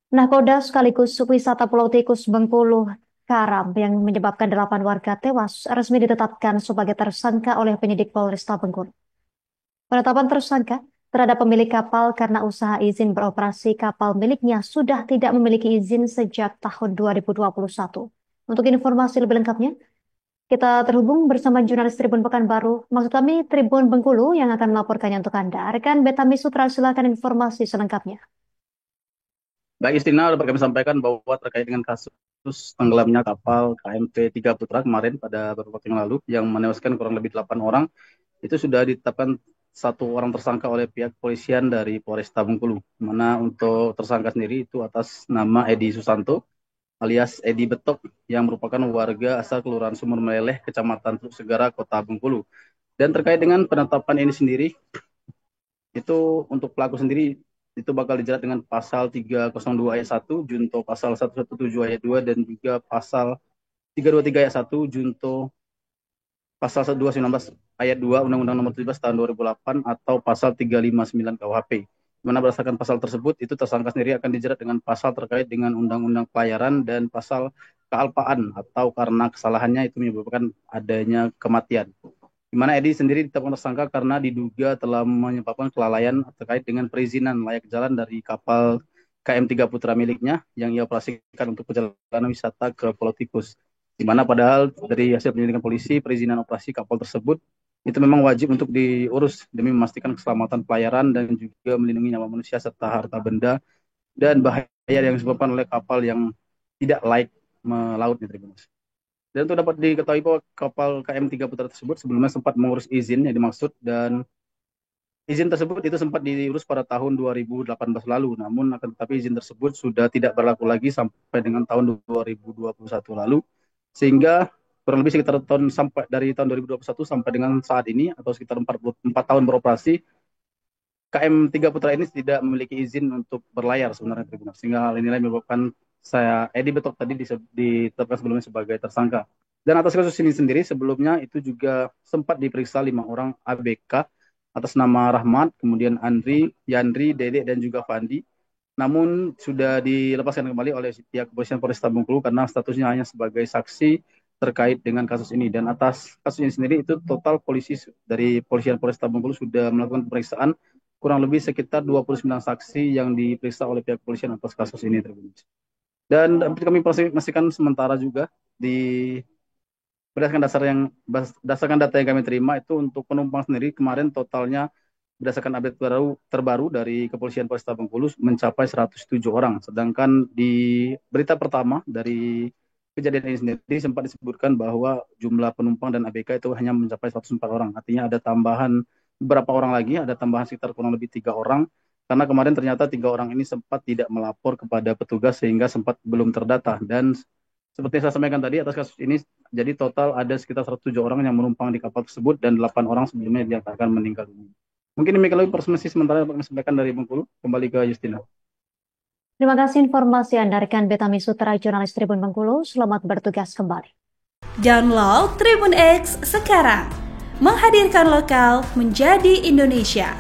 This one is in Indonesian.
Nakoda sekaligus wisata Pulau Tikus Bengkulu Karam yang menyebabkan 8 warga tewas resmi ditetapkan sebagai tersangka oleh penyidik Polresta Bengkulu. Penetapan tersangka terhadap pemilik kapal karena usaha izin beroperasi kapal miliknya sudah tidak memiliki izin sejak tahun 2021. Untuk informasi lebih lengkapnya, kita terhubung bersama jurnalis Tribun Pekanbaru, maksud kami Tribun Bengkulu yang akan melaporkannya untuk Anda. Rekan Betami Sutra, silakan informasi selengkapnya. Baik Istina, dapat kami sampaikan bahwa terkait dengan kasus tenggelamnya kapal KMT Tiga Putra kemarin pada beberapa waktu yang lalu yang menewaskan kurang lebih 8 orang, itu sudah ditetapkan satu orang tersangka oleh pihak kepolisian dari Polresta Bengkulu. Mana untuk tersangka sendiri itu atas nama Edi Susanto alias Edi Betok yang merupakan warga asal Kelurahan Sumur Meleleh, Kecamatan Teluk Segara, Kota Bengkulu. Dan terkait dengan penetapan ini sendiri, itu untuk pelaku sendiri itu bakal dijerat dengan pasal 302 ayat 1 junto pasal 117 ayat 2 dan juga pasal 323 ayat 1 junto pasal 219 ayat 2 Undang-Undang Nomor 17 tahun 2008 atau pasal 359 KUHP. Di mana berdasarkan pasal tersebut itu tersangka sendiri akan dijerat dengan pasal terkait dengan Undang-Undang Pelayaran dan pasal kealpaan atau karena kesalahannya itu menyebabkan adanya kematian. Di mana Edi sendiri ditetapkan tersangka karena diduga telah menyebabkan kelalaian terkait dengan perizinan layak jalan dari kapal KM3 Putra miliknya yang ia operasikan untuk perjalanan wisata ke Pulau Tikus. Di mana padahal dari hasil penyelidikan polisi, perizinan operasi kapal tersebut itu memang wajib untuk diurus demi memastikan keselamatan pelayaran dan juga melindungi nyawa manusia serta harta benda dan bahaya yang disebabkan oleh kapal yang tidak layak melaut nih, Tribunus. Dan untuk dapat diketahui bahwa kapal KM3 Putra tersebut sebelumnya sempat mengurus izin yang dimaksud dan izin tersebut itu sempat diurus pada tahun 2018 lalu. Namun akan tetapi izin tersebut sudah tidak berlaku lagi sampai dengan tahun 2021 lalu. Sehingga kurang lebih sekitar tahun sampai dari tahun 2021 sampai dengan saat ini atau sekitar 44 tahun beroperasi, KM3 Putra ini tidak memiliki izin untuk berlayar sebenarnya, Tribunal. Sehingga hal inilah yang menyebabkan saya Edi Betok tadi ditetapkan sebelumnya sebagai tersangka. Dan atas kasus ini sendiri sebelumnya itu juga sempat diperiksa 5 orang ABK atas nama Rahmat, kemudian Andri, Yandri, Dede, dan juga Fandi. Namun sudah dilepaskan kembali oleh pihak kepolisian Polresta Bengkulu karena statusnya hanya sebagai saksi terkait dengan kasus ini. Dan atas kasus ini sendiri itu total polisi dari Polisian Polresta Bengkulu sudah melakukan pemeriksaan kurang lebih sekitar 29 saksi yang diperiksa oleh pihak kepolisian atas kasus ini. Dan dapat kami pastikan sementara juga di berdasarkan berdasarkan data yang kami terima itu untuk penumpang sendiri kemarin totalnya berdasarkan update terbaru dari Kepolisian Polresta Bengkulu mencapai 107 orang. Sedangkan di berita pertama dari kejadian ini sendiri sempat disebutkan bahwa jumlah penumpang dan ABK itu hanya mencapai 104 orang. Artinya ada tambahan beberapa orang lagi, ada tambahan sekitar kurang lebih 3 orang. Karena kemarin ternyata 3 orang ini sempat tidak melapor kepada petugas sehingga sempat belum terdata. Dan seperti saya sampaikan tadi atas kasus ini, jadi total ada sekitar 107 orang yang menumpang di kapal tersebut dan 8 orang sebelumnya dinyatakan meninggal dunia. Mungkin demikian lebih informasi sementara yang kami sampaikan dari Bengkulu. Kembali ke Justina. Terima kasih informasi Anda, rekan Betami Sutra, jurnalis Tribun Bengkulu. Selamat bertugas kembali. Download Tribun X sekarang. Menghadirkan lokal menjadi Indonesia.